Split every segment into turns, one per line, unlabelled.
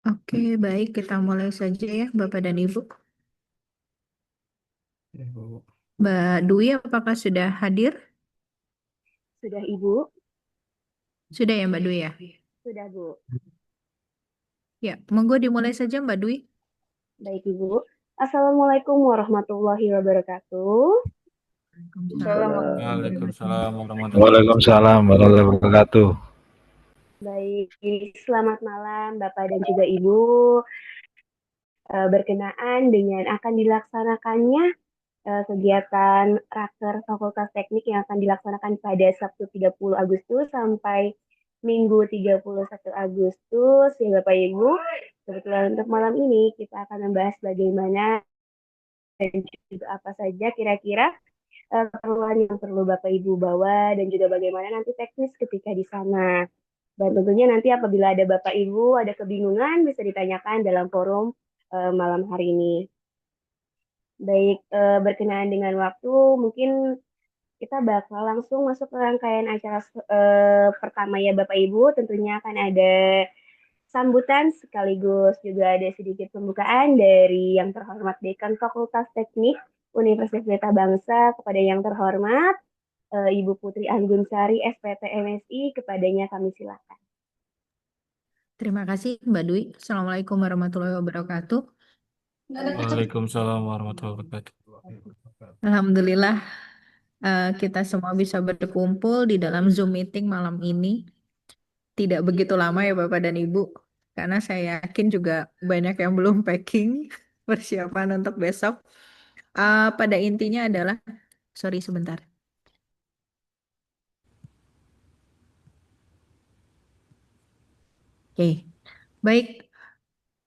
Oke, baik, kita mulai saja ya, Bapak dan Ibu.
Ya, Bu.
Mbak Dwi, apakah sudah hadir?
Sudah Ibu?
Sudah ya, Mbak Dwi ya?
Sudah Bu.
Ya, monggo dimulai saja, Mbak Dwi.
Baik Ibu. Assalamualaikum warahmatullahi wabarakatuh.
Waalaikumsalam warahmatullahi wabarakatuh.
Waalaikumsalam warahmatullahi wabarakatuh.
Baik, selamat malam Bapak dan juga Ibu. Berkenaan dengan akan dilaksanakannya kegiatan Raker Fakultas Teknik yang akan dilaksanakan pada Sabtu 30 Agustus sampai Minggu 31 Agustus ya Bapak Ibu. Kebetulan untuk malam ini kita akan membahas bagaimana dan juga apa saja kira-kira keperluan yang perlu Bapak Ibu bawa dan juga bagaimana nanti teknis ketika di sana. Dan tentunya nanti apabila ada Bapak Ibu ada kebingungan bisa ditanyakan dalam forum malam hari ini. Baik, berkenaan dengan waktu, mungkin kita bakal langsung masuk ke rangkaian acara pertama ya Bapak Ibu. Tentunya akan ada sambutan sekaligus juga ada sedikit pembukaan dari yang terhormat Dekan Fakultas Teknik Universitas Pelita Bangsa kepada yang terhormat Ibu Putri Anggun Sari SPT MSI, kepadanya kami silakan.
Terima kasih, Mbak Dwi. Assalamualaikum warahmatullahi wabarakatuh.
Waalaikumsalam warahmatullahi wabarakatuh.
Alhamdulillah, kita semua bisa berkumpul di dalam Zoom meeting malam ini. Tidak begitu lama ya, Bapak dan Ibu, karena saya yakin juga banyak yang belum packing persiapan untuk besok. Pada intinya adalah, sorry sebentar. Oke, baik.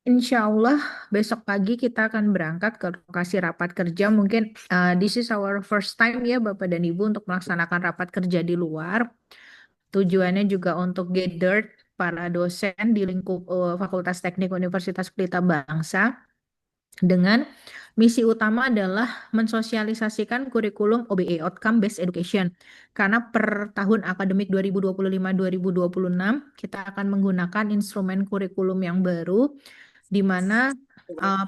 Insya Allah besok pagi kita akan berangkat ke lokasi rapat kerja. Mungkin this is our first time ya Bapak dan Ibu untuk melaksanakan rapat kerja di luar. Tujuannya juga untuk gather para dosen di lingkup Fakultas Teknik Universitas Pelita Bangsa dengan misi utama adalah mensosialisasikan kurikulum OBE Outcome Based Education. Karena per tahun akademik 2025-2026 kita akan menggunakan instrumen kurikulum yang baru di mana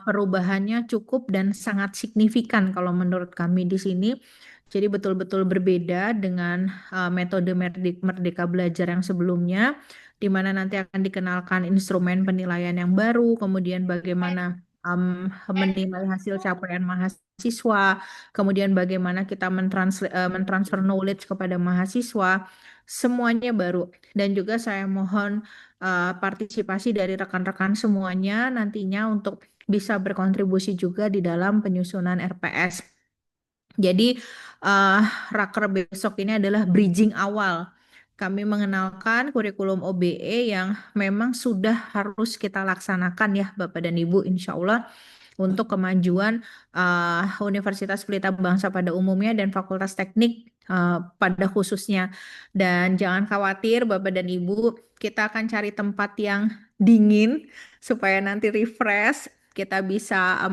perubahannya cukup dan sangat signifikan kalau menurut kami di sini. Jadi betul-betul berbeda dengan metode Merdeka Belajar yang sebelumnya, di mana nanti akan dikenalkan instrumen penilaian yang baru, kemudian bagaimana menilai hasil capaian mahasiswa, kemudian bagaimana kita mentransfer knowledge kepada mahasiswa, semuanya baru. Dan juga saya mohon partisipasi dari rekan-rekan semuanya nantinya untuk bisa berkontribusi juga di dalam penyusunan RPS. Jadi uh, raker besok ini adalah bridging awal. Kami mengenalkan kurikulum OBE yang memang sudah harus kita laksanakan ya Bapak dan Ibu, insya Allah untuk kemajuan Universitas Pelita Bangsa pada umumnya dan Fakultas Teknik pada khususnya. Dan jangan khawatir Bapak dan Ibu, kita akan cari tempat yang dingin supaya nanti refresh, kita bisa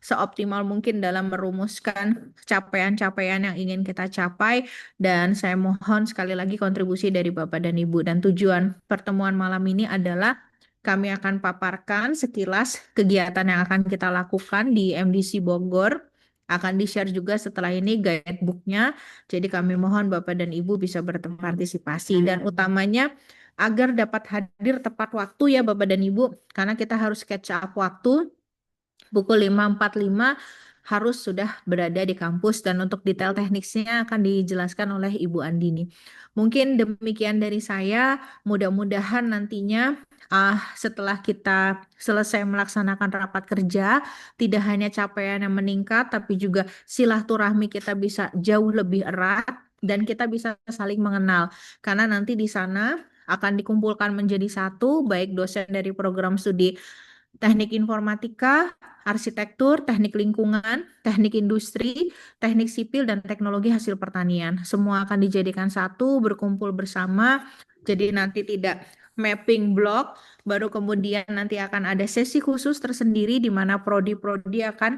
seoptimal mungkin dalam merumuskan capaian-capaian yang ingin kita capai. Dan saya mohon sekali lagi kontribusi dari Bapak dan Ibu. Dan tujuan pertemuan malam ini adalah kami akan paparkan sekilas kegiatan yang akan kita lakukan di MDC Bogor. Akan di-share juga setelah ini guidebooknya. Jadi kami mohon Bapak dan Ibu bisa berpartisipasi. Dan utamanya agar dapat hadir tepat waktu ya Bapak dan Ibu. Karena kita harus catch up waktu. Pukul 5.45 harus sudah berada di kampus dan untuk detail teknisnya akan dijelaskan oleh Ibu Andini. Mungkin demikian dari saya, mudah-mudahan nantinya setelah kita selesai melaksanakan rapat kerja, tidak hanya capaian yang meningkat, tapi juga silaturahmi kita bisa jauh lebih erat dan kita bisa saling mengenal. Karena nanti di sana akan dikumpulkan menjadi satu, baik dosen dari program studi teknik informatika, arsitektur, teknik lingkungan, teknik industri, teknik sipil, dan teknologi hasil pertanian. Semua akan dijadikan satu, berkumpul bersama. Jadi nanti tidak mapping blok, baru kemudian nanti akan ada sesi khusus tersendiri di mana prodi-prodi akan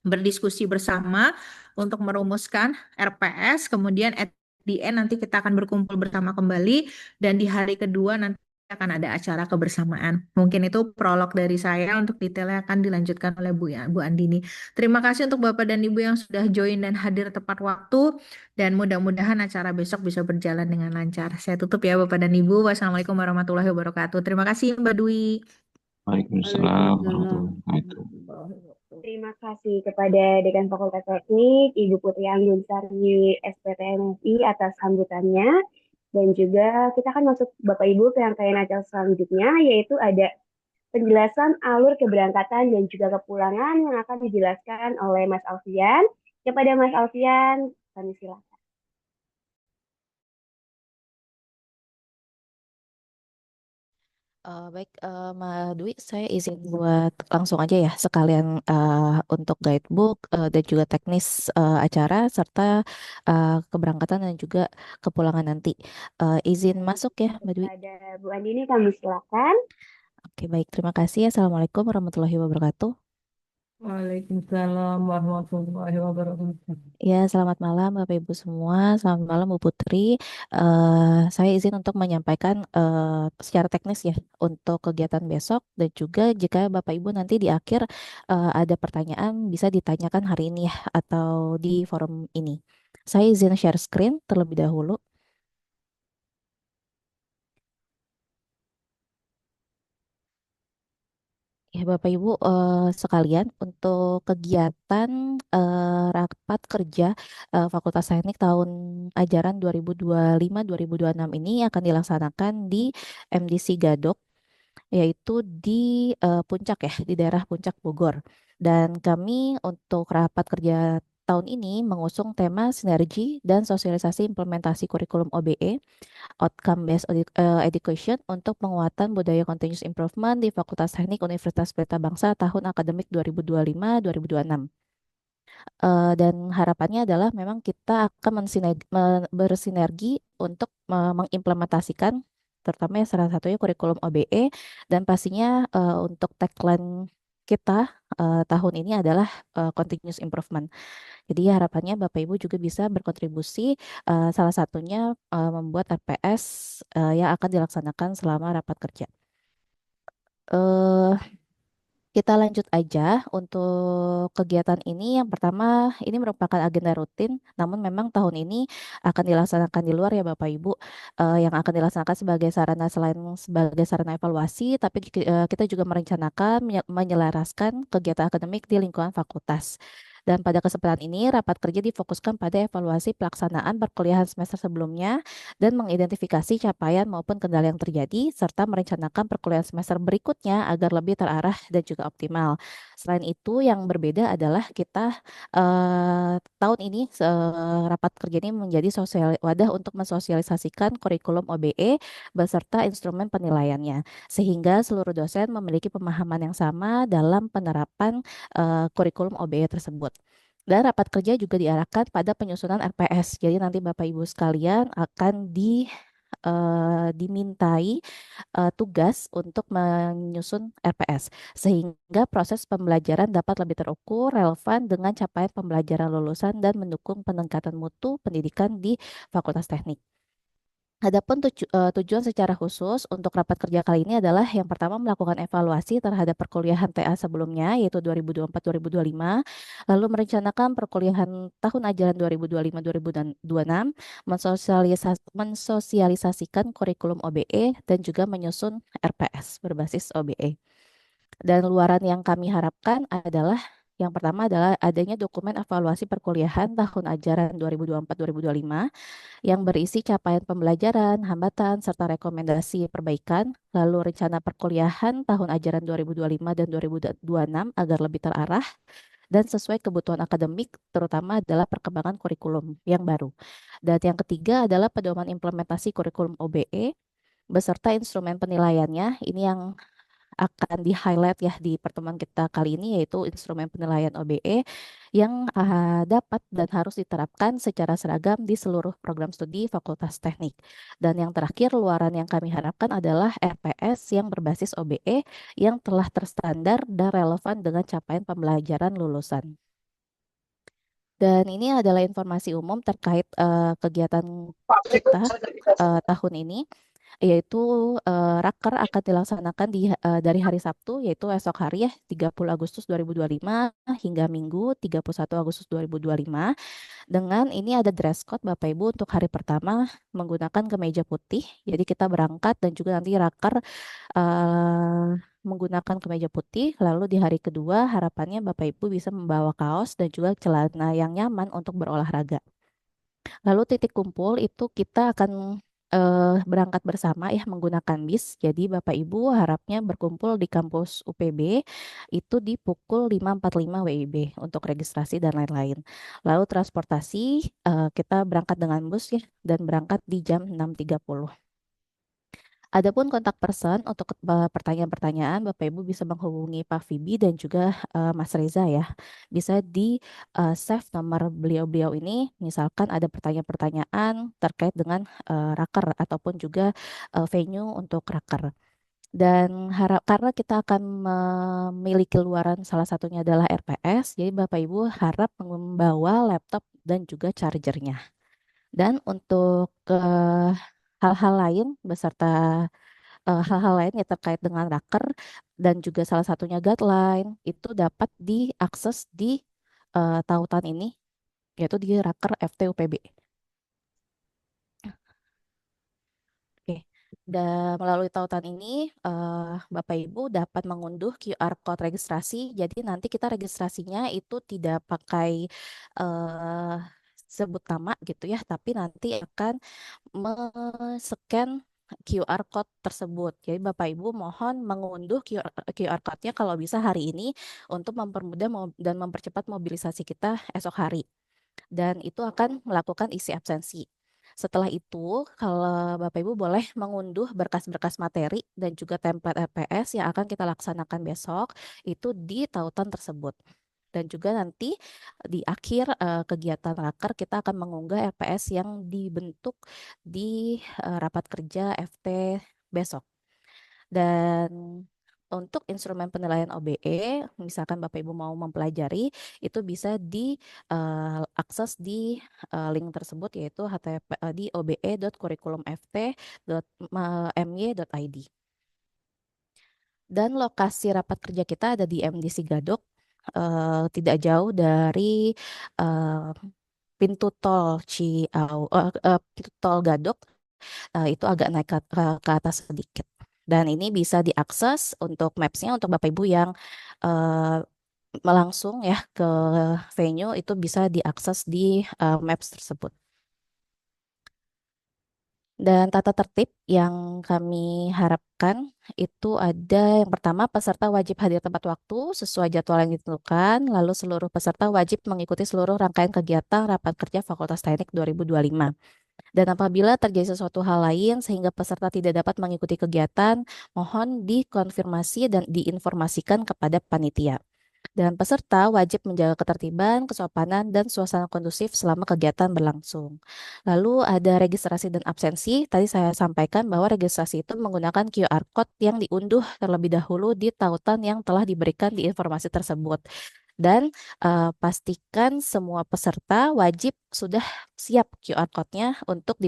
berdiskusi bersama untuk merumuskan RPS. Kemudian at the end nanti kita akan berkumpul bersama kembali dan di hari kedua nanti akan ada acara kebersamaan. Mungkin itu prolog dari saya, untuk detailnya akan dilanjutkan oleh Bu Andini. Terima kasih untuk Bapak dan Ibu yang sudah join dan hadir tepat waktu, dan mudah-mudahan acara besok bisa berjalan dengan lancar. Saya tutup ya Bapak dan Ibu. Wassalamualaikum warahmatullahi wabarakatuh. Terima kasih Mbak Dwi.
Waalaikumsalam warahmatullahi wabarakatuh.
Terima kasih kepada Dekan Fakultas Teknik, Ibu Putri Anggunsari SPTMFI atas sambutannya. Dan juga kita akan masuk Bapak Ibu ke rangkaian acara selanjutnya, yaitu ada penjelasan alur keberangkatan dan juga kepulangan yang akan dijelaskan oleh Mas Alfian. Kepada Mas Alfian, kami silakan.
Baik, Mbak Dwi, saya izin buat langsung aja ya, sekalian untuk guidebook dan juga teknis acara serta keberangkatan dan juga kepulangan nanti. Izin masuk ya, Mbak Dwi.
Kepada Bu Andini, kami silakan.
Oke, baik, terima kasih. Assalamualaikum warahmatullahi wabarakatuh.
Waalaikumsalam warahmatullahi wabarakatuh.
Ya, selamat malam Bapak Ibu semua. Selamat malam Bu Putri. Saya izin untuk menyampaikan secara teknis ya untuk kegiatan besok, dan juga jika Bapak Ibu nanti di akhir ada pertanyaan bisa ditanyakan hari ini ya atau di forum ini. Saya izin share screen terlebih dahulu. Ya, Bapak Ibu sekalian, untuk kegiatan rapat kerja Fakultas Teknik tahun ajaran 2025-2026 ini akan dilaksanakan di MDC Gadok, yaitu di Puncak ya, di daerah Puncak Bogor. Dan kami untuk rapat kerja tahun ini mengusung tema sinergi dan sosialisasi implementasi kurikulum OBE, Outcome Based Education, untuk penguatan budaya continuous improvement di Fakultas Teknik Universitas Pelita Bangsa tahun akademik 2025-2026. Dan harapannya adalah memang kita akan bersinergi untuk mengimplementasikan terutama ya salah satunya kurikulum OBE, dan pastinya untuk tagline kita tahun ini adalah continuous improvement. Jadi harapannya Bapak Ibu juga bisa berkontribusi, salah satunya membuat RPS yang akan dilaksanakan selama rapat kerja. Kita lanjut aja untuk kegiatan ini. Yang pertama, ini merupakan agenda rutin, namun memang tahun ini akan dilaksanakan di luar ya Bapak Ibu, yang akan dilaksanakan sebagai sarana, selain sebagai sarana evaluasi, tapi kita juga merencanakan menyelaraskan kegiatan akademik di lingkungan fakultas. Dan pada kesempatan ini, rapat kerja difokuskan pada evaluasi pelaksanaan perkuliahan semester sebelumnya dan mengidentifikasi capaian maupun kendala yang terjadi, serta merencanakan perkuliahan semester berikutnya agar lebih terarah dan juga optimal. Selain itu, yang berbeda adalah kita tahun ini rapat kerja ini menjadi wadah untuk mensosialisasikan kurikulum OBE beserta instrumen penilaiannya, sehingga seluruh dosen memiliki pemahaman yang sama dalam penerapan kurikulum OBE tersebut. Dan rapat kerja juga diarahkan pada penyusunan RPS. Jadi nanti Bapak Ibu sekalian akan dimintai tugas untuk menyusun RPS, sehingga proses pembelajaran dapat lebih terukur, relevan dengan capaian pembelajaran lulusan dan mendukung peningkatan mutu pendidikan di Fakultas Teknik. Adapun tujuan secara khusus untuk rapat kerja kali ini adalah yang pertama melakukan evaluasi terhadap perkuliahan TA sebelumnya, yaitu 2024-2025, lalu merencanakan perkuliahan tahun ajaran 2025-2026, mensosialisasikan kurikulum OBE, dan juga menyusun RPS berbasis OBE. Dan luaran yang kami harapkan adalah yang pertama adalah adanya dokumen evaluasi perkuliahan tahun ajaran 2024-2025 yang berisi capaian pembelajaran, hambatan, serta rekomendasi perbaikan, lalu rencana perkuliahan tahun ajaran 2025 dan 2026 agar lebih terarah dan sesuai kebutuhan akademik, terutama adalah perkembangan kurikulum yang baru. Dan yang ketiga adalah pedoman implementasi kurikulum OBE beserta instrumen penilaiannya. Ini yang akan di-highlight ya di pertemuan kita kali ini, yaitu instrumen penilaian OBE yang dapat dan harus diterapkan secara seragam di seluruh program studi Fakultas Teknik. Dan yang terakhir, luaran yang kami harapkan adalah RPS yang berbasis OBE yang telah terstandar dan relevan dengan capaian pembelajaran lulusan. Dan ini adalah informasi umum terkait kegiatan kita tahun ini. yaitu raker akan dilaksanakan dari hari Sabtu, yaitu esok hari ya, 30 Agustus 2025 hingga Minggu 31 Agustus 2025. Dengan ini ada dress code Bapak Ibu untuk hari pertama menggunakan kemeja putih. Jadi kita berangkat dan juga nanti raker eh, menggunakan kemeja putih. Lalu di hari kedua harapannya Bapak Ibu bisa membawa kaos dan juga celana yang nyaman untuk berolahraga. Lalu titik kumpul itu kita akan berangkat bersama ya menggunakan bis. Jadi Bapak Ibu harapnya berkumpul di kampus UPB itu di pukul 5.45 WIB untuk registrasi dan lain-lain. Lalu transportasi kita berangkat dengan bus ya dan berangkat di jam 6.30. Adapun kontak person untuk pertanyaan-pertanyaan, Bapak Ibu bisa menghubungi Pak Fibi dan juga Mas Reza ya. Bisa di save nomor beliau-beliau ini, misalkan ada pertanyaan-pertanyaan terkait dengan raker ataupun juga venue untuk raker. Dan karena kita akan memiliki luaran salah satunya adalah RPS, jadi Bapak Ibu harap membawa laptop dan juga chargernya. Dan untuk hal-hal lain beserta hal-hal lain ya terkait dengan raker dan juga salah satunya guideline itu dapat diakses di tautan ini yaitu di raker FTUPB. Oke. Dan melalui tautan ini Bapak Ibu dapat mengunduh QR code registrasi. Jadi nanti kita registrasinya itu tidak pakai eh, sebut nama gitu ya, tapi nanti akan men-scan QR code tersebut. Jadi Bapak Ibu mohon mengunduh QR code-nya kalau bisa hari ini untuk mempermudah dan mempercepat mobilisasi kita esok hari. Dan itu akan melakukan isi absensi. Setelah itu, kalau Bapak Ibu boleh mengunduh berkas-berkas materi dan juga template RPS yang akan kita laksanakan besok itu di tautan tersebut. Dan juga nanti di akhir kegiatan raker kita akan mengunggah RPS yang dibentuk di rapat kerja FT besok. Dan untuk instrumen penilaian OBE, misalkan Bapak Ibu mau mempelajari, itu bisa diakses di link tersebut yaitu http di obe.kurikulumft.my.id. Dan lokasi rapat kerja kita ada di MDC Gadok, tidak jauh dari eh, pintu tol pintu tol Gadok, itu agak naik ke atas sedikit. Dan ini bisa diakses untuk maps-nya untuk Bapak Ibu yang eh, langsung ya ke venue itu bisa diakses di maps tersebut. Dan tata tertib yang kami harapkan itu ada yang pertama peserta wajib hadir tepat waktu sesuai jadwal yang ditentukan, lalu seluruh peserta wajib mengikuti seluruh rangkaian kegiatan rapat kerja Fakultas Teknik 2025. Dan apabila terjadi sesuatu hal lain sehingga peserta tidak dapat mengikuti kegiatan, mohon dikonfirmasi dan diinformasikan kepada panitia. Dan peserta wajib menjaga ketertiban, kesopanan, dan suasana kondusif selama kegiatan berlangsung. Lalu ada registrasi dan absensi. Tadi saya sampaikan bahwa registrasi itu menggunakan QR code yang diunduh terlebih dahulu di tautan yang telah diberikan di informasi tersebut. Dan pastikan semua peserta wajib sudah siap QR code-nya untuk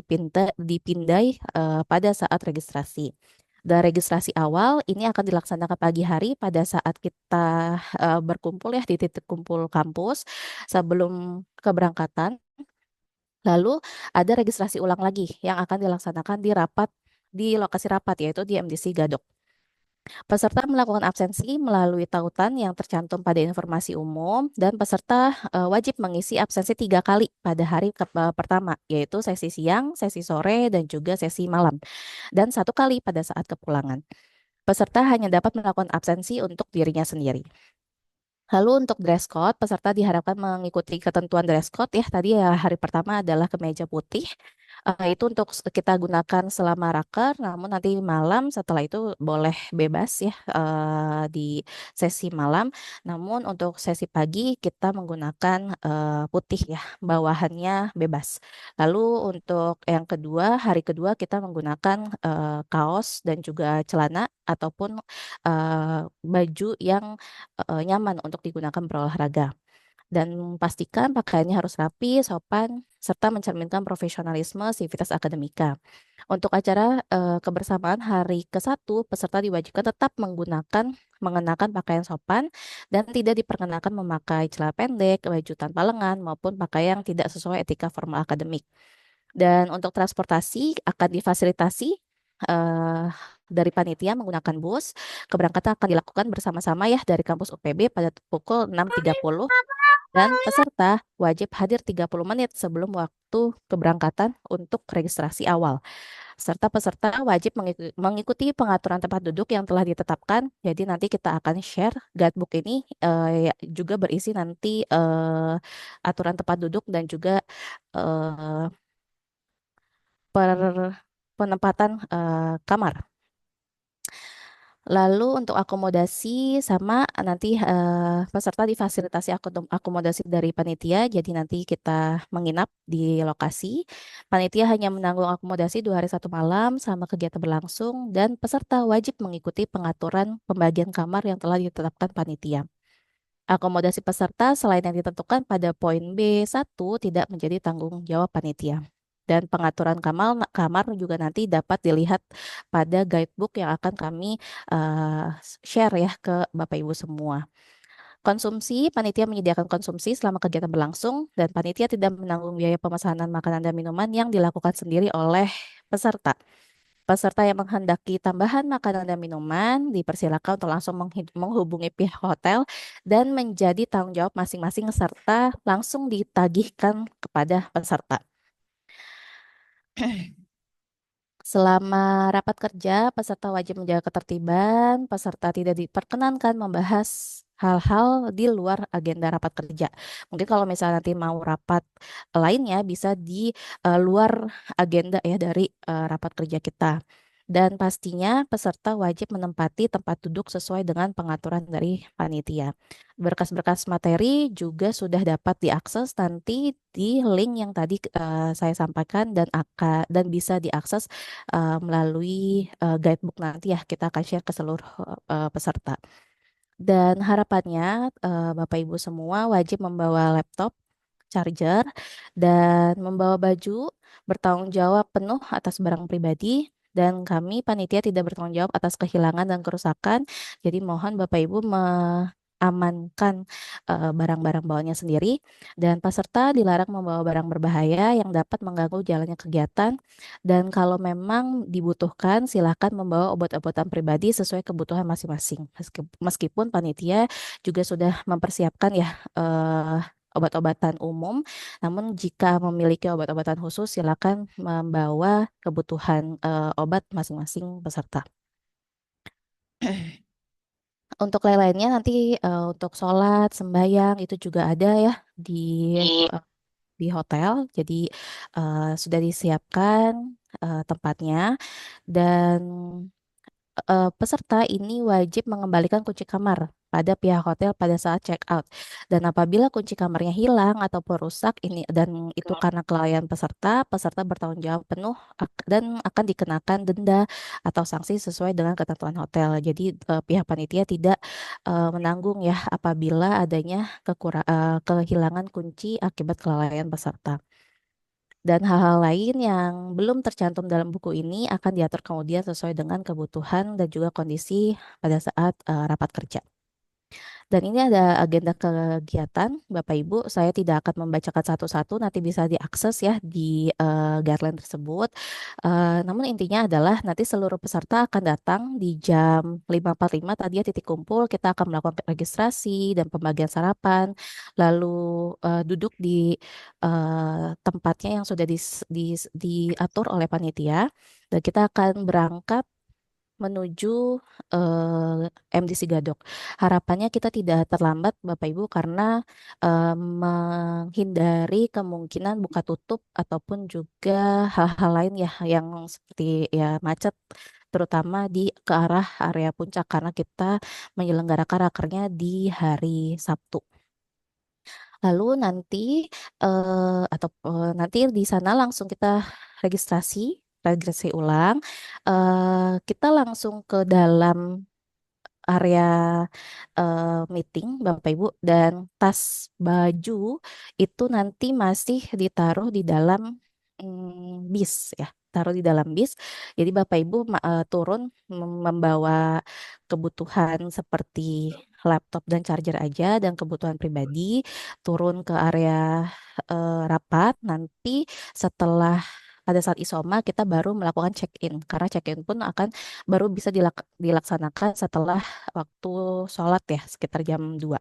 dipindai pada saat registrasi. Dan registrasi awal ini akan dilaksanakan pagi hari pada saat kita berkumpul ya di titik kumpul kampus sebelum keberangkatan. Lalu ada registrasi ulang lagi yang akan dilaksanakan di lokasi rapat yaitu di MDC Gadok. Peserta melakukan absensi melalui tautan yang tercantum pada informasi umum dan peserta wajib mengisi absensi 3 kali pada hari pertama, yaitu sesi siang, sesi sore, dan juga sesi malam, dan 1 kali pada saat kepulangan. Peserta hanya dapat melakukan absensi untuk dirinya sendiri. Lalu untuk dress code, peserta diharapkan mengikuti ketentuan dress code ya. Tadi ya hari pertama adalah kemeja putih. Itu untuk kita gunakan selama raker, namun nanti malam setelah itu boleh bebas ya di sesi malam. Namun untuk sesi pagi kita menggunakan putih ya, bawahannya bebas. Lalu untuk yang kedua, hari kedua kita menggunakan kaos dan juga celana ataupun baju yang nyaman untuk digunakan berolahraga. Dan pastikan pakaiannya harus rapi, sopan, serta mencerminkan profesionalisme sivitas akademika. Untuk acara kebersamaan hari ke-1, peserta diwajibkan tetap mengenakan pakaian sopan dan tidak diperkenakan memakai celana pendek, baju tanpa lengan, maupun pakaian yang tidak sesuai etika formal akademik. Dan untuk transportasi akan difasilitasi eh, dari panitia menggunakan bus. Keberangkatan akan dilakukan bersama-sama ya dari kampus UPB pada pukul 6.30 dan peserta wajib hadir 30 menit sebelum waktu keberangkatan untuk registrasi awal. Serta peserta wajib mengikuti pengaturan tempat duduk yang telah ditetapkan. Jadi nanti kita akan share guidebook ini ya, juga berisi nanti aturan tempat duduk dan juga eh, penempatan kamar. Lalu untuk akomodasi sama nanti peserta difasilitasi akomodasi dari panitia. Jadi nanti kita menginap di lokasi. Panitia hanya menanggung akomodasi 2 hari 1 malam selama kegiatan berlangsung dan peserta wajib mengikuti pengaturan pembagian kamar yang telah ditetapkan panitia. Akomodasi peserta selain yang ditentukan pada poin B1 tidak menjadi tanggung jawab panitia. Dan pengaturan kamar juga nanti dapat dilihat pada guidebook yang akan kami share ya ke Bapak Ibu semua. Konsumsi, panitia menyediakan konsumsi selama kegiatan berlangsung dan panitia tidak menanggung biaya pemesanan makanan dan minuman yang dilakukan sendiri oleh peserta. Peserta yang menghendaki tambahan makanan dan minuman dipersilakan untuk langsung menghubungi pihak hotel dan menjadi tanggung jawab masing-masing serta langsung ditagihkan kepada peserta. Selama rapat kerja, peserta wajib menjaga ketertiban, peserta tidak diperkenankan membahas hal-hal di luar agenda rapat kerja. Mungkin kalau misalnya nanti mau rapat lainnya bisa di luar agenda ya dari rapat kerja kita. Dan pastinya peserta wajib menempati tempat duduk sesuai dengan pengaturan dari panitia. Berkas-berkas materi juga sudah dapat diakses nanti di link yang tadi saya sampaikan dan bisa diakses melalui guidebook nanti ya kita akan share ke seluruh peserta. Dan harapannya Bapak Ibu semua wajib membawa laptop, charger, dan membawa baju, bertanggung jawab penuh atas barang pribadi. Dan kami panitia tidak bertanggung jawab atas kehilangan dan kerusakan. Jadi mohon Bapak Ibu mengamankan barang-barang bawaannya sendiri. Dan peserta dilarang membawa barang berbahaya yang dapat mengganggu jalannya kegiatan. Dan kalau memang dibutuhkan, silakan membawa obat-obatan pribadi sesuai kebutuhan masing-masing. Meskipun panitia juga sudah mempersiapkan ya obat-obatan umum, namun jika memiliki obat-obatan khusus, silakan membawa kebutuhan obat masing-masing peserta. Untuk lain-lainnya nanti untuk sholat, sembahyang itu juga ada ya di hotel. Jadi sudah disiapkan tempatnya dan peserta ini wajib mengembalikan kunci kamar pada pihak hotel pada saat check out. Dan apabila kunci kamarnya hilang ataupun rusak dan itu karena kelalaian peserta, peserta bertanggung jawab penuh dan akan dikenakan denda atau sanksi sesuai dengan ketentuan hotel. Jadi pihak panitia tidak menanggung ya apabila adanya kehilangan kunci akibat kelalaian peserta. Dan hal-hal lain yang belum tercantum dalam buku ini akan diatur kemudian sesuai dengan kebutuhan dan juga kondisi pada saat rapat kerja. Dan ini ada agenda kegiatan, Bapak Ibu. Saya tidak akan membacakan satu-satu, nanti bisa diakses ya di guideline tersebut. Namun intinya adalah nanti seluruh peserta akan datang di jam 5.45 tadi ya titik kumpul. Kita akan melakukan registrasi dan pembagian sarapan, lalu duduk di tempatnya yang sudah diatur oleh panitia. Dan kita akan berangkat menuju MDC Gadok. Harapannya kita tidak terlambat Bapak Ibu karena menghindari kemungkinan buka tutup ataupun juga hal-hal lain ya yang seperti ya macet terutama di ke arah area puncak karena kita menyelenggarakan rakernya di hari Sabtu. Lalu nanti di sana langsung kita registrasi ulang. Kita langsung ke dalam area meeting Bapak Ibu, dan tas baju itu nanti masih ditaruh di dalam bis ya, taruh di dalam bis. Jadi Bapak Ibu turun membawa kebutuhan seperti laptop dan charger aja dan kebutuhan pribadi, turun ke area rapat. Nanti setelah pada saat isoma kita baru melakukan check-in, karena check-in pun akan baru bisa dilaksanakan setelah waktu sholat ya, sekitar jam 2.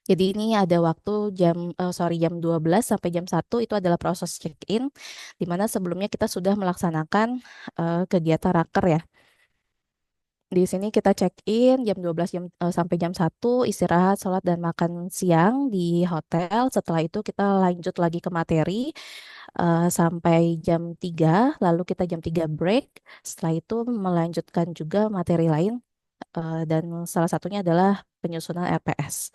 Jadi ini ada waktu jam 12 sampai jam 1 itu adalah proses check-in, di mana sebelumnya kita sudah melaksanakan kegiatan raker ya. Di sini kita check-in jam 12 sampai jam 1, istirahat, sholat, dan makan siang di hotel. Setelah itu kita lanjut lagi ke materi sampai jam 3, lalu kita jam 3 break. Setelah itu melanjutkan juga materi lain, dan salah satunya adalah penyusunan RPS.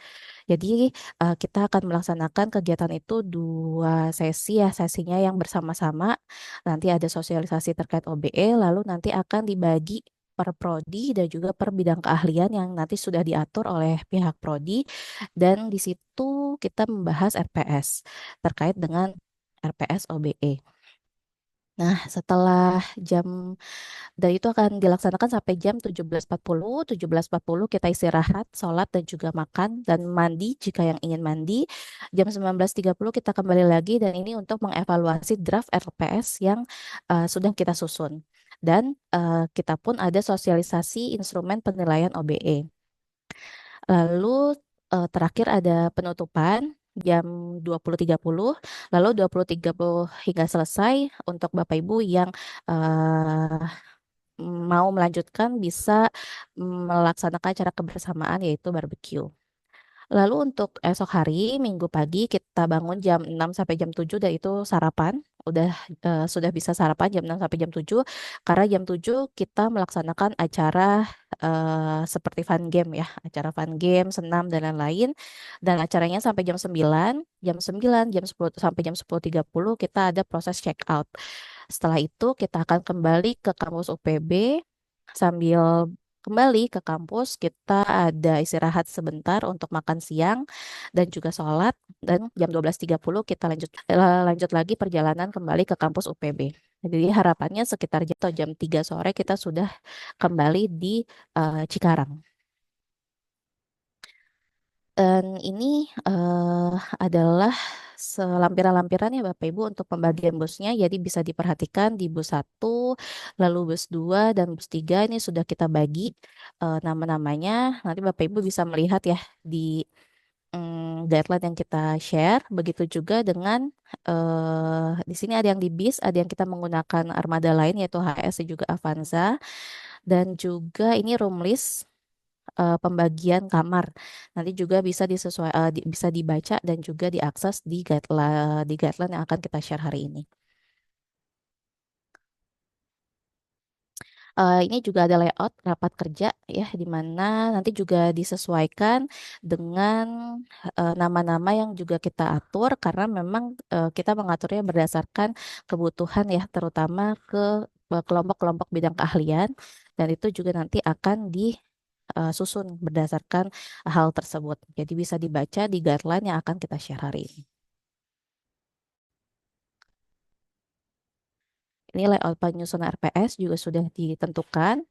Jadi kita akan melaksanakan kegiatan itu 2 sesi ya, sesinya yang bersama-sama. Nanti ada sosialisasi terkait OBE, lalu nanti akan dibagi per prodi dan juga per bidang keahlian yang nanti sudah diatur oleh pihak prodi, dan di situ kita membahas RPS terkait dengan RPS OBE. Nah, setelah dan itu akan dilaksanakan sampai jam 17.40. 17.40 kita istirahat, sholat, dan juga makan, dan mandi jika yang ingin mandi. Jam 19.30 kita kembali lagi, dan ini untuk mengevaluasi draft RPS yang sudah kita susun. Dan kita pun ada sosialisasi instrumen penilaian OBE. Lalu terakhir ada penutupan jam 20.30. Lalu 20.30 hingga selesai. Untuk Bapak Ibu yang mau melanjutkan bisa melaksanakan acara kebersamaan yaitu barbeque. Lalu untuk esok hari, Minggu pagi, kita bangun jam 6 sampai jam 7, dan itu sarapan. Sudah bisa sarapan jam 6 sampai jam 7, karena jam 7 kita melaksanakan acara seperti fun game ya, acara fun game, senam, dan lain-lain. Dan acaranya sampai jam 9, jam 10 sampai jam 10.30 kita ada proses check out. Setelah itu kita akan kembali ke kampus UPB. Sambil kembali ke kampus, kita ada istirahat sebentar untuk makan siang dan juga sholat. Dan jam 12.30 kita lanjut lagi perjalanan kembali ke kampus UPB. Jadi harapannya sekitar jam 3 sore kita sudah kembali di Cikarang. Dan ini adalah selampiran-lampiran ya Bapak Ibu untuk pembagian busnya. Jadi bisa diperhatikan di bus 1, lalu bus 2, dan bus 3 ini sudah kita bagi nama-namanya. Nanti Bapak Ibu bisa melihat ya di guideline yang kita share. Begitu juga dengan di sini ada yang di bis, ada yang kita menggunakan armada lain yaitu HS dan juga Avanza. Dan juga ini room list pembagian kamar. Nanti juga bisa bisa dibaca dan juga diakses di guideline yang akan kita share hari ini. Ini juga ada layout rapat kerja ya, di mana nanti juga disesuaikan dengan nama-nama yang juga kita atur, karena memang kita mengaturnya berdasarkan kebutuhan ya, terutama ke kelompok-kelompok bidang keahlian, dan itu juga nanti akan disusun berdasarkan hal tersebut. Jadi bisa dibaca di guideline yang akan kita share hari ini. Ini layout penyusunan RPS juga sudah ditentukan.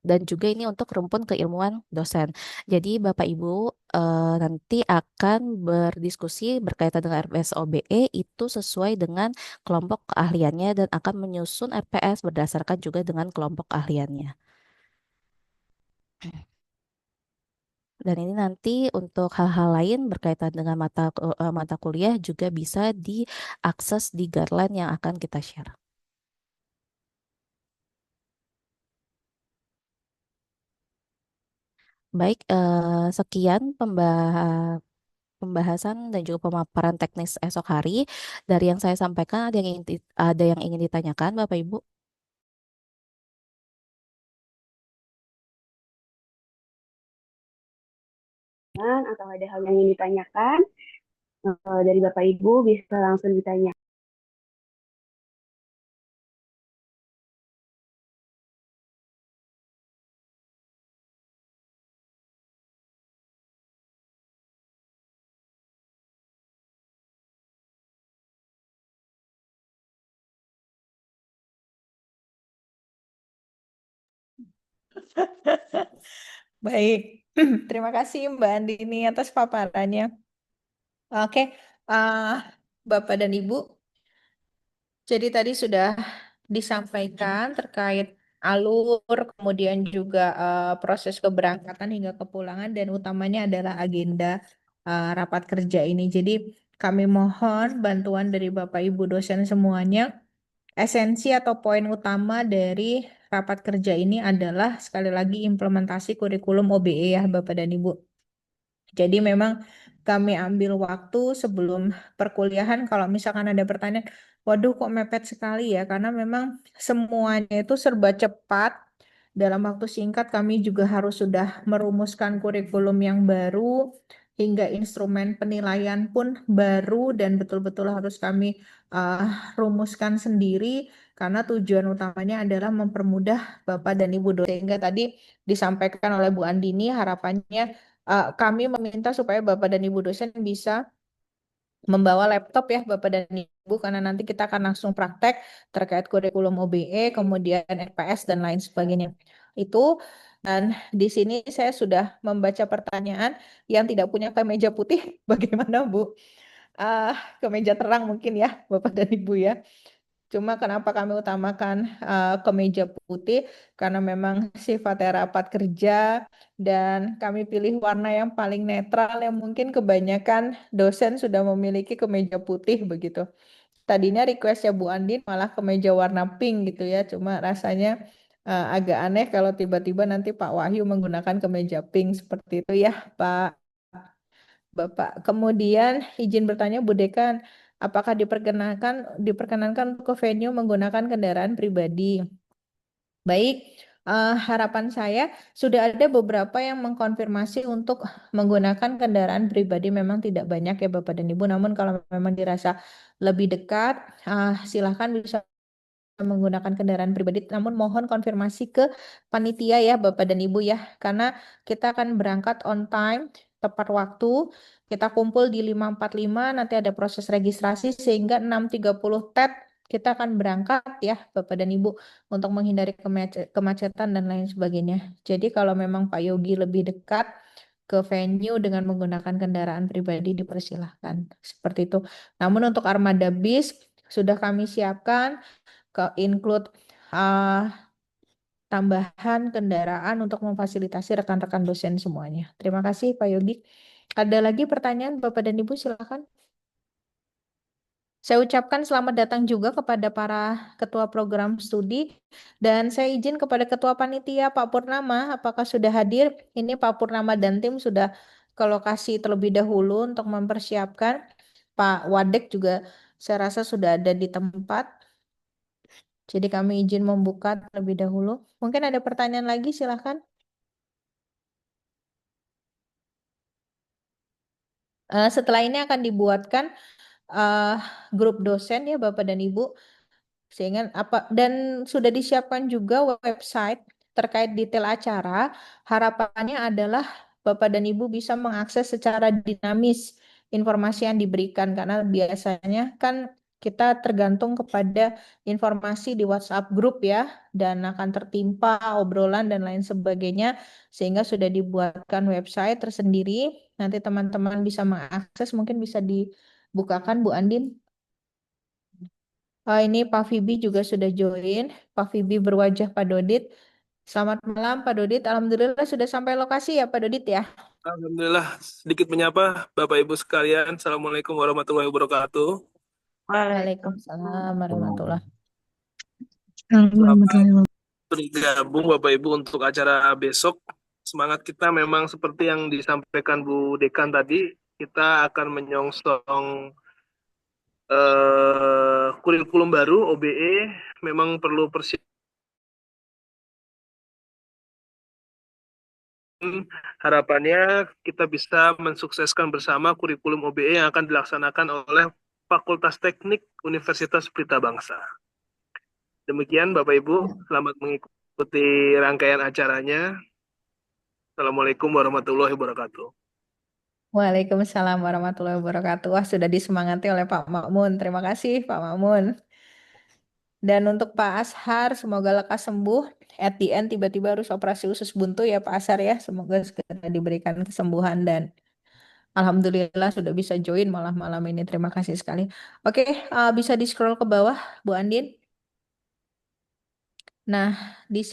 Dan juga ini untuk rumpun keilmuan dosen. Jadi Bapak Ibu nanti akan berdiskusi berkaitan dengan RPS OBE itu sesuai dengan kelompok keahliannya, dan akan menyusun RPS berdasarkan juga dengan kelompok keahliannya. Dan ini nanti untuk hal-hal lain berkaitan dengan mata kuliah juga bisa diakses di guideline yang akan kita share. Baik, sekian pembahasan dan juga pemaparan teknis esok hari. Dari yang saya sampaikan, ada yang ingin ditanyakan, Bapak Ibu?
Atau ada hal yang ingin ditanyakan dari Bapak Ibu bisa langsung ditanya.
Baik, terima kasih Mbak Andini atas paparannya. Oke, eh, Bapak dan Ibu, jadi tadi sudah disampaikan terkait alur, kemudian juga proses keberangkatan hingga kepulangan, dan utamanya adalah agenda rapat kerja ini. Jadi kami mohon bantuan dari Bapak Ibu dosen semuanya. Esensi atau poin utama dari rapat kerja ini adalah sekali lagi implementasi kurikulum OBE ya Bapak dan Ibu. Jadi memang kami ambil waktu sebelum perkuliahan kalau misalkan ada pertanyaan, waduh kok mepet sekali ya, karena memang semuanya itu serba cepat. Dalam waktu singkat kami juga harus sudah merumuskan kurikulum yang baru, hingga instrumen penilaian pun baru dan betul-betul harus kami uh, rumuskan sendiri, karena tujuan utamanya adalah mempermudah Bapak dan Ibu dosen. Sehingga tadi disampaikan oleh Bu Andini, harapannya kami meminta supaya Bapak dan Ibu dosen bisa membawa laptop ya Bapak dan Ibu, karena nanti kita akan langsung praktek terkait kurikulum OBE, kemudian RPS dan lain sebagainya. Itu, dan di sini saya sudah membaca pertanyaan yang tidak punya kemeja putih, bagaimana Bu? Ah, kemeja terang mungkin ya Bapak dan Ibu ya. Cuma kenapa kami utamakan kemeja putih? Karena memang sifatnya rapat kerja dan kami pilih warna yang paling netral yang mungkin kebanyakan dosen sudah memiliki kemeja putih begitu. Tadinya requestnya Bu Andin malah kemeja warna pink gitu ya. Cuma rasanya agak aneh kalau tiba-tiba nanti Pak Wahyu menggunakan kemeja pink seperti itu ya Pak Bapak. Kemudian izin bertanya Bu Dekan, apakah diperkenankan untuk ke venue menggunakan kendaraan pribadi? Baik, harapan saya sudah ada beberapa yang mengkonfirmasi untuk menggunakan kendaraan pribadi, memang tidak banyak ya Bapak dan Ibu. Namun kalau memang dirasa lebih dekat, silakan bisa menggunakan kendaraan pribadi, namun mohon konfirmasi ke panitia ya Bapak dan Ibu ya, karena kita akan berangkat on time, tepat waktu, kita kumpul di 5.45, nanti ada proses registrasi sehingga 6.30 TET kita akan berangkat ya Bapak dan Ibu, untuk menghindari kemacetan dan lain sebagainya. Jadi kalau memang Pak Yogi lebih dekat ke venue dengan menggunakan kendaraan pribadi dipersilahkan, seperti itu. Namun untuk armada bis sudah kami siapkan, ke include tambahan kendaraan untuk memfasilitasi rekan-rekan dosen semuanya. Terima kasih Pak Yogi. Ada lagi pertanyaan Bapak dan Ibu, silakan. Saya ucapkan selamat datang juga kepada para ketua program studi, dan saya izin kepada ketua panitia Pak Purnama, apakah sudah hadir? Ini Pak Purnama dan tim sudah ke lokasi terlebih dahulu untuk mempersiapkan. Pak Wadek juga saya rasa sudah ada di tempat. Jadi kami izin membuka terlebih dahulu. Mungkin ada pertanyaan lagi, silahkan. Setelah ini akan dibuatkan grup dosen ya Bapak dan Ibu, sehingga dan sudah disiapkan juga website terkait detail acara. Harapannya adalah Bapak dan Ibu bisa mengakses secara dinamis informasi yang diberikan, karena biasanya kan kita tergantung kepada informasi di WhatsApp grup ya, dan akan tertimpa obrolan dan lain sebagainya, sehingga sudah dibuatkan website tersendiri. Nanti teman-teman bisa mengakses, mungkin bisa dibukakan Bu Andin. Ini Pak Fibi juga sudah join. Pak Fibi berwajah Pak Dodit. Selamat malam Pak Dodit. Alhamdulillah sudah sampai lokasi ya Pak Dodit ya.
Alhamdulillah, sedikit menyapa Bapak Ibu sekalian. Assalamualaikum warahmatullahi wabarakatuh.
Waalaikumsalam warahmatullahi
Selamat bergabung Bapak Ibu untuk acara besok. Semangat kita memang seperti yang disampaikan Bu Dekan tadi, kita akan menyongsong kurikulum baru OBE. Memang perlu persiapan. Harapannya kita bisa mensukseskan bersama kurikulum OBE yang akan dilaksanakan oleh Fakultas Teknik Universitas Pelita Bangsa. Demikian Bapak Ibu, selamat mengikuti rangkaian acaranya. Assalamualaikum warahmatullahi wabarakatuh.
Waalaikumsalam warahmatullahi wabarakatuh. Wah, sudah disemangati oleh Pak Makmun. Terima kasih Pak Makmun. Dan untuk Pak Ashar, semoga lekas sembuh. At the end tiba-tiba harus operasi usus buntu ya Pak Ashar ya. Semoga segera diberikan kesembuhan dan alhamdulillah sudah bisa join malam malam ini. Terima kasih sekali. Oke, bisa di scroll ke bawah, Bu Andin. Nah, di
Baik,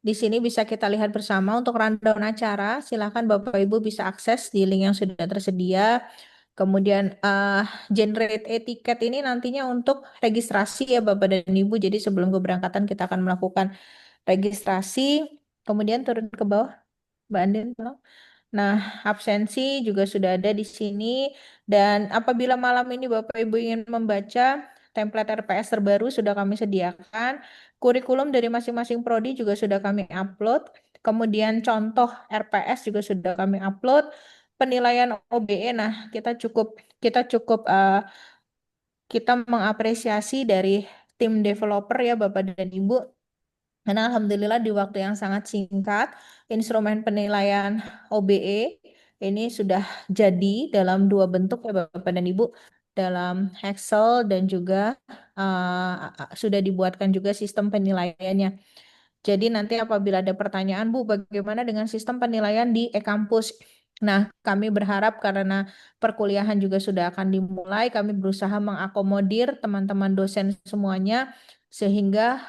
sini
Bu.
bisa kita lihat bersama untuk rundown acara. Silakan Bapak Ibu bisa akses di link yang sudah tersedia. Kemudian generate e-ticket ini nantinya untuk registrasi ya Bapak dan Ibu. Jadi sebelum keberangkatan kita akan melakukan registrasi. Kemudian turun ke bawah, Mbak Andin, tolong. Nah, absensi juga sudah ada di sini. Dan apabila malam ini Bapak Ibu ingin membaca template RPS terbaru sudah kami sediakan. Kurikulum dari masing-masing prodi juga sudah kami upload. Kemudian contoh RPS juga sudah kami upload. Penilaian OBE, nah kita cukup kita mengapresiasi dari tim developer ya Bapak dan Ibu. Karena alhamdulillah di waktu yang sangat singkat, instrumen penilaian OBE ini sudah jadi dalam dua bentuk ya Bapak dan Ibu, dalam Excel dan juga sudah dibuatkan juga sistem penilaiannya. Jadi nanti apabila ada pertanyaan, Bu, bagaimana dengan sistem penilaian di e-kampus? Nah, kami berharap karena perkuliahan juga sudah akan dimulai, kami berusaha mengakomodir teman-teman dosen semuanya sehingga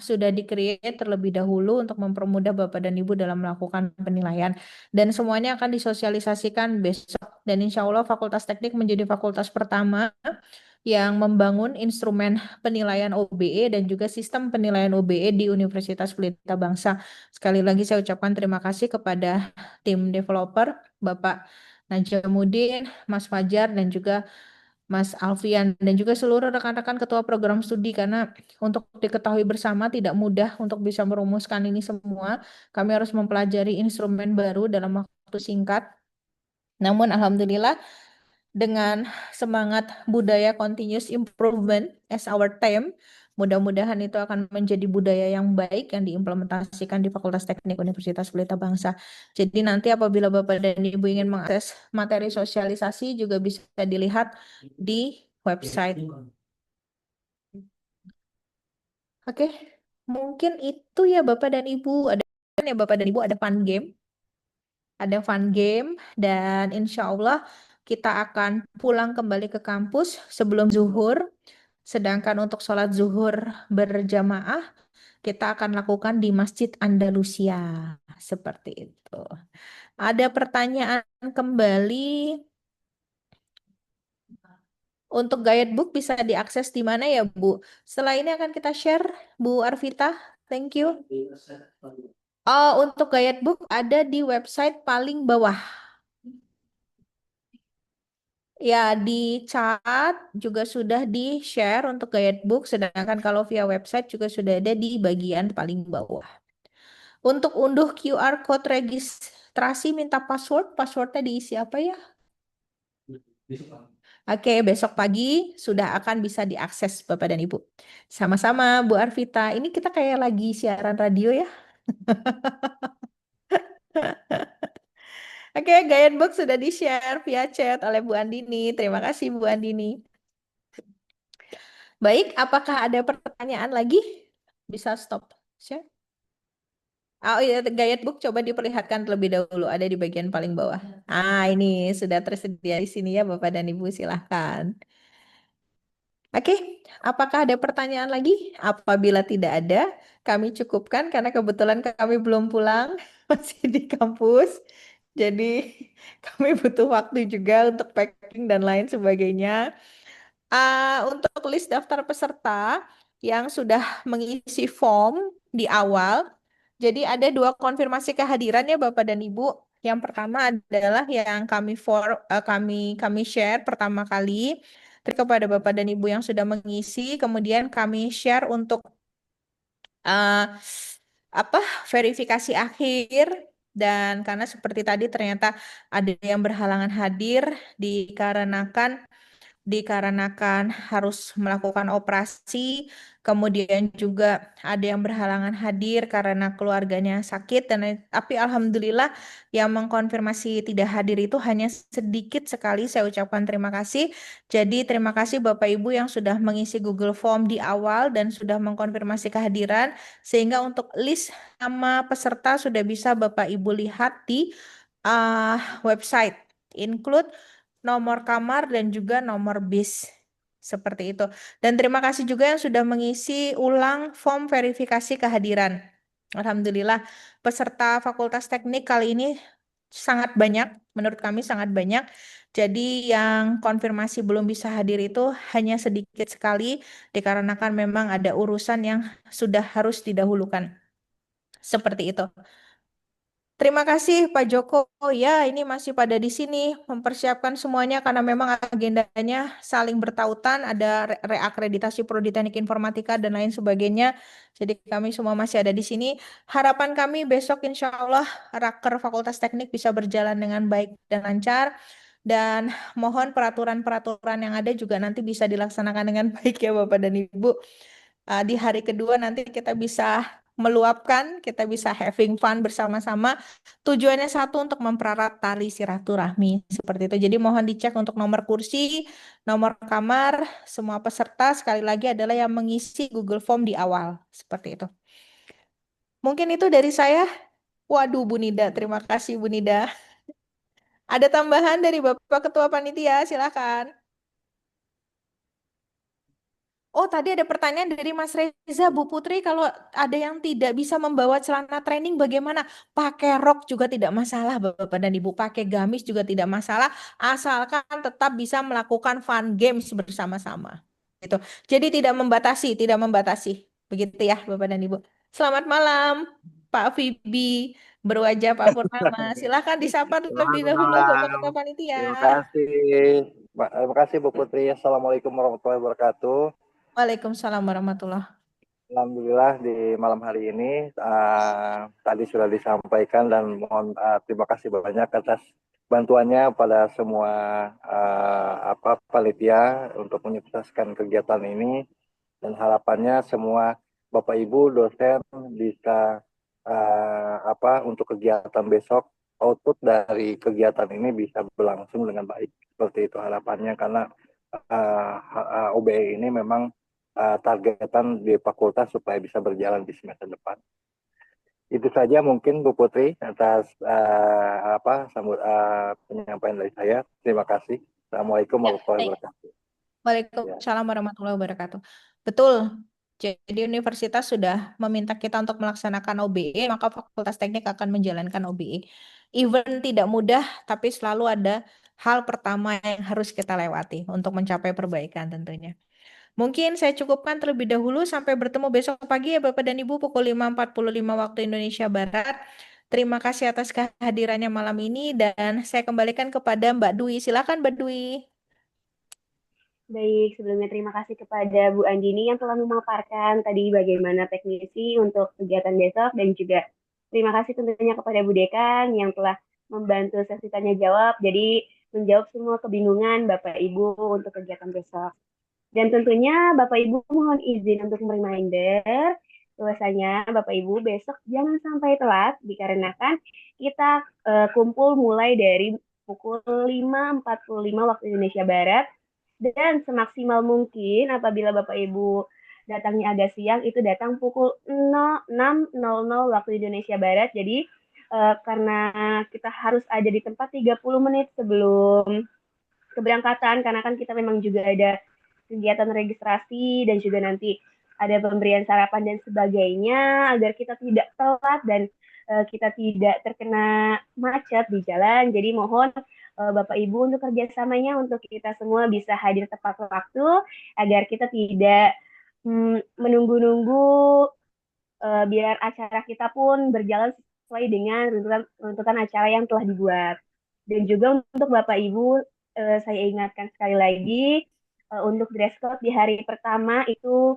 sudah di-create terlebih dahulu untuk mempermudah Bapak dan Ibu dalam melakukan penilaian. Dan semuanya akan disosialisasikan besok. Dan insya Allah Fakultas Teknik menjadi fakultas pertama yang membangun instrumen penilaian OBE dan juga sistem penilaian OBE di Universitas Pelita Bangsa. Sekali lagi saya ucapkan terima kasih kepada tim developer, Bapak Najamuddin, Mas Fajar, dan juga Mas Alfian, dan juga seluruh rekan-rekan ketua program studi, karena untuk diketahui bersama tidak mudah untuk bisa merumuskan ini semua. Kami harus mempelajari instrumen baru dalam waktu singkat. Namun alhamdulillah dengan semangat budaya continuous improvement as our theme, mudah-mudahan itu akan menjadi budaya yang baik yang diimplementasikan di Fakultas Teknik Universitas Pelita Bangsa. Jadi nanti apabila Bapak dan Ibu ingin mengakses materi sosialisasi juga bisa dilihat di website. Oke, mungkin itu ya Bapak dan Ibu. Ada fun game. Ada fun game dan insya Allah kita akan pulang kembali ke kampus sebelum zuhur. Sedangkan untuk sholat zuhur berjamaah kita akan lakukan di Masjid Andalusia. Seperti itu. Ada pertanyaan kembali untuk guidebook bisa diakses di mana ya Bu? Setelah ini akan kita share Bu Arvita. Thank you. Oh, untuk guidebook ada di website paling bawah. Ya, di chat juga sudah di-share untuk guidebook, sedangkan kalau via website juga sudah ada di bagian paling bawah. Untuk unduh QR code registrasi minta passwordnya diisi apa ya? Oke, besok pagi sudah akan bisa diakses Bapak dan Ibu. Sama-sama Bu Arvita, ini kita kayak lagi siaran radio ya. Oke, guidebook sudah di-share via chat oleh Bu Andini. Terima kasih Bu Andini. Baik, apakah ada pertanyaan lagi? Bisa stop share. Oh iya, guidebook coba diperlihatkan terlebih dahulu. Ada di bagian paling bawah. Ini sudah tersedia di sini ya Bapak dan Ibu, silahkan. Oke, apakah ada pertanyaan lagi? Apabila tidak ada, kami cukupkan karena kebetulan kami belum pulang, masih di kampus. Jadi kami butuh waktu juga untuk packing dan lain sebagainya. Untuk list daftar peserta yang sudah mengisi form di awal, jadi ada 2 konfirmasi kehadiran ya Bapak dan Ibu. Yang pertama adalah yang kami share pertama kali kepada Bapak dan Ibu yang sudah mengisi, kemudian kami share untuk verifikasi akhir. Dan karena seperti tadi ternyata ada yang berhalangan hadir dikarenakan dikarenakan harus melakukan operasi, kemudian juga ada yang berhalangan hadir karena keluarganya sakit tapi alhamdulillah yang mengkonfirmasi tidak hadir itu hanya sedikit sekali. Saya ucapkan terima kasih. Jadi terima kasih Bapak Ibu yang sudah mengisi Google Form di awal dan sudah mengkonfirmasi kehadiran, sehingga untuk list nama peserta sudah bisa Bapak Ibu lihat di website, include nomor kamar dan juga nomor bis. Seperti itu. Dan terima kasih juga yang sudah mengisi ulang form verifikasi kehadiran. Alhamdulillah, peserta Fakultas Teknik kali ini sangat banyak, menurut kami sangat banyak. Jadi yang konfirmasi belum bisa hadir itu hanya sedikit sekali, dikarenakan memang ada urusan yang sudah harus didahulukan. Seperti itu. Terima kasih Pak Joko. Ya, ini masih pada di sini mempersiapkan semuanya karena memang agendanya saling bertautan, ada reakreditasi Prodi Teknik Informatika dan lain sebagainya. Jadi kami semua masih ada di sini. Harapan kami besok insya Allah Raker Fakultas Teknik bisa berjalan dengan baik dan lancar. Dan mohon peraturan-peraturan yang ada juga nanti bisa dilaksanakan dengan baik ya Bapak dan Ibu. Di hari kedua nanti kita bisa meluapkan, kita bisa having fun bersama-sama. Tujuannya satu, untuk memperarat tali silaturahmi seperti itu. Jadi mohon dicek untuk nomor kursi, nomor kamar, semua peserta sekali lagi adalah yang mengisi Google Form di awal seperti itu. Mungkin itu dari saya. Waduh Bu Nida, terima kasih Bu Nida. Ada tambahan dari Bapak Ketua Panitia, silakan. Oh, tadi ada pertanyaan dari Mas Reza, Bu Putri, kalau ada yang tidak bisa membawa celana training bagaimana? Pakai rok juga tidak masalah, Bapak dan Ibu. Pakai gamis juga tidak masalah, asalkan tetap bisa melakukan fun games bersama-sama. Gitu. Jadi tidak membatasi, tidak membatasi. Begitu ya, Bapak dan Ibu. Selamat malam, Pak Vibi, berwajah Pak Purnama. Silahkan disapa terlebih
Selamat
dahulu, Bapak Ketua
malam.
Panitia.
Terima kasih. Terima kasih Bu Putri. Assalamualaikum warahmatullahi wabarakatuh.
Waalaikumsalam warahmatullahi.
Alhamdulillah di malam hari ini tadi sudah disampaikan dan mohon terima kasih banyak atas bantuannya pada semua panitia untuk menyukseskan kegiatan ini, dan harapannya semua Bapak Ibu dosen bisa untuk kegiatan besok, output dari kegiatan ini bisa berlangsung dengan baik. Seperti itu harapannya, karena OBE ini memang targetan di fakultas supaya bisa berjalan di semester depan. Itu saja mungkin Bu Putri atas penyampaian dari saya. Terima kasih. Assalamualaikum warahmatullahi wabarakatuh.
Waalaikumsalam warahmatullahi wabarakatuh. Betul. Jadi universitas sudah meminta kita untuk melaksanakan OBE, maka Fakultas Teknik akan menjalankan OBE. Even tidak mudah, tapi selalu ada hal pertama yang harus kita lewati untuk mencapai perbaikan tentunya. Mungkin saya cukupkan terlebih dahulu, sampai bertemu besok pagi ya Bapak dan Ibu pukul 5.45 waktu Indonesia Barat. Terima kasih atas kehadirannya malam ini dan saya kembalikan kepada Mbak Dwi. Silakan Mbak Dwi.
Baik, sebelumnya terima kasih kepada Bu Andini yang telah memaparkan tadi bagaimana teknisi untuk kegiatan besok, dan juga terima kasih tentunya kepada Bu Dekan yang telah membantu sesi tanya jawab, jadi menjawab semua kebingungan Bapak Ibu untuk kegiatan besok. Dan tentunya Bapak Ibu mohon izin untuk reminder bahwasanya Bapak Ibu besok jangan sampai telat, dikarenakan kita kumpul mulai dari pukul 5.45 waktu Indonesia Barat. Dan semaksimal mungkin apabila Bapak Ibu datangnya agak siang, itu datang pukul 6.00 waktu Indonesia Barat. Jadi karena kita harus ada di tempat 30 menit sebelum keberangkatan, karena kan kita memang juga ada kegiatan registrasi dan juga nanti ada pemberian sarapan dan sebagainya, agar kita tidak telat dan kita tidak terkena macet di jalan. Jadi mohon Bapak Ibu untuk kerjasamanya, untuk kita semua bisa hadir tepat waktu, agar kita tidak menunggu-nunggu, biar acara kita pun berjalan sesuai dengan runtutan acara yang telah dibuat. Dan juga untuk Bapak Ibu, saya ingatkan sekali lagi, untuk dress code di hari pertama itu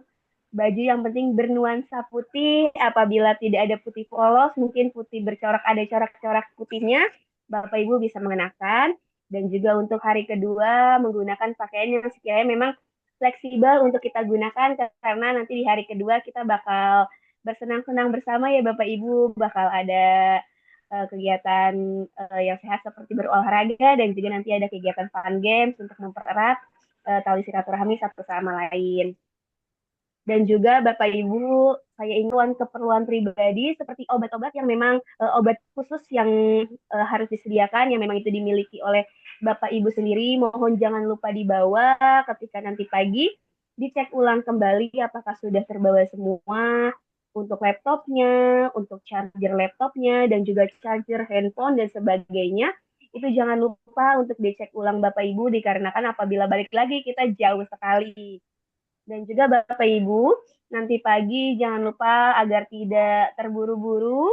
baju yang penting bernuansa putih. Apabila tidak ada putih polos, mungkin putih bercorak, ada corak-corak putihnya, Bapak Ibu bisa mengenakan. Dan juga untuk hari kedua menggunakan pakaian yang sekiranya memang fleksibel untuk kita gunakan karena nanti di hari kedua kita bakal bersenang-senang bersama ya Bapak Ibu, bakal ada kegiatan yang sehat seperti berolahraga dan juga nanti ada kegiatan fun games untuk mempererat tali silaturahmi satu sama lain. Dan juga Bapak Ibu, saya ingin keperluan pribadi seperti obat-obat yang memang obat khusus yang harus disediakan, yang memang itu dimiliki oleh Bapak Ibu sendiri. Mohon jangan lupa dibawa ketika nanti pagi, dicek ulang kembali apakah sudah terbawa semua untuk laptopnya, untuk charger laptopnya, dan juga charger handphone dan sebagainya. Itu jangan lupa untuk dicek ulang Bapak Ibu, dikarenakan apabila balik lagi kita jauh sekali. Dan juga Bapak Ibu, nanti pagi jangan lupa agar tidak terburu-buru,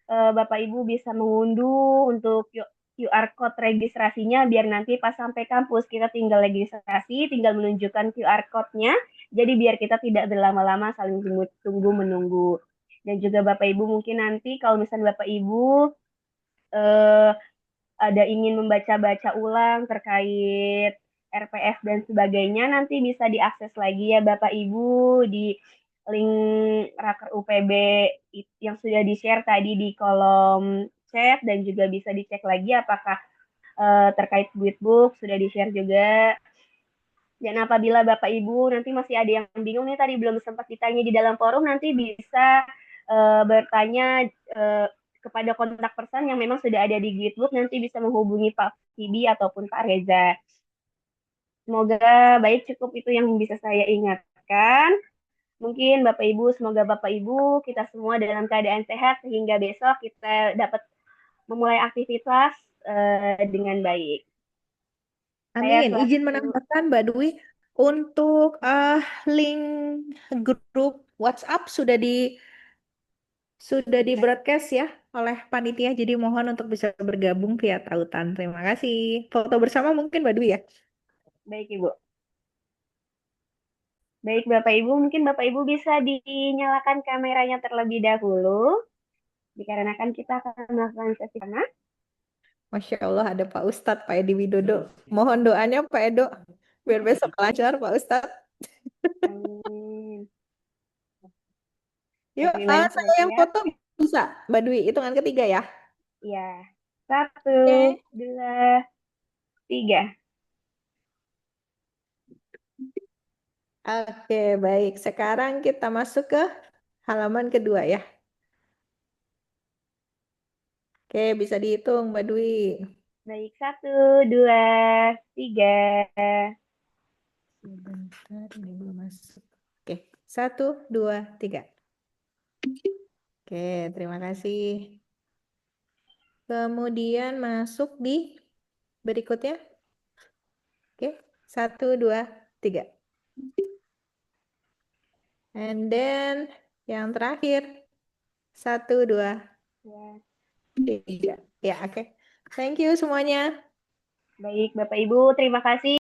Bapak Ibu bisa mengunduh untuk QR code registrasinya biar nanti pas sampai kampus kita tinggal registrasi, tinggal menunjukkan QR code-nya. Jadi biar kita tidak berlama-lama saling tunggu menunggu. Dan juga Bapak Ibu mungkin nanti kalau misalnya Bapak Ibu ada ingin membaca-baca ulang terkait RPS dan sebagainya, nanti bisa diakses lagi ya Bapak Ibu di link Raker UPB yang sudah di-share tadi di kolom chat, dan juga bisa dicek lagi apakah terkait Guidebook sudah di-share juga. Dan apabila Bapak Ibu nanti masih ada yang bingung nih, tadi belum sempat ditanya di dalam forum, nanti bisa bertanya kepada kontak person yang memang sudah ada di Guidebook, nanti bisa menghubungi Pak Fibi ataupun Pak Reza. Semoga baik, cukup itu yang bisa saya ingatkan. Mungkin Bapak Ibu, semoga Bapak Ibu kita semua dalam keadaan sehat sehingga besok kita dapat memulai aktivitas dengan baik.
Amin. Izin menambahkan Mbak Dwi, untuk link grup WhatsApp sudah di broadcast ya oleh panitia, jadi mohon untuk bisa bergabung via tautan. Terima kasih. Foto bersama mungkin Mbak Dwi ya.
Baik Ibu. Baik Bapak Ibu, mungkin Bapak Ibu bisa dinyalakan kameranya terlebih dahulu, dikarenakan kita akan melakukan sesi sama.
Masya Allah ada Pak Ustadz, Pak Edi Widodo. Mohon doanya Pak Edo, biar besok lancar Pak Ustadz.
Amin.
Yuk, saya yang foto bisa. Mbak Dwi, hitungan ketiga ya.
Iya. 1, 2, 3.
Oke, baik. Sekarang kita masuk ke halaman kedua ya. Oke, bisa dihitung Mbak Dwi.
Baik, 1, 2, 3.
Sebentar, ini belum masuk. Oke, 1, 2, 3. Oke, terima kasih. Kemudian masuk di berikutnya. Oke, 1, 2, 3. And then yang terakhir 1, 2, 3. Ya, oke. Thank you semuanya.
Baik, Bapak Ibu, terima kasih.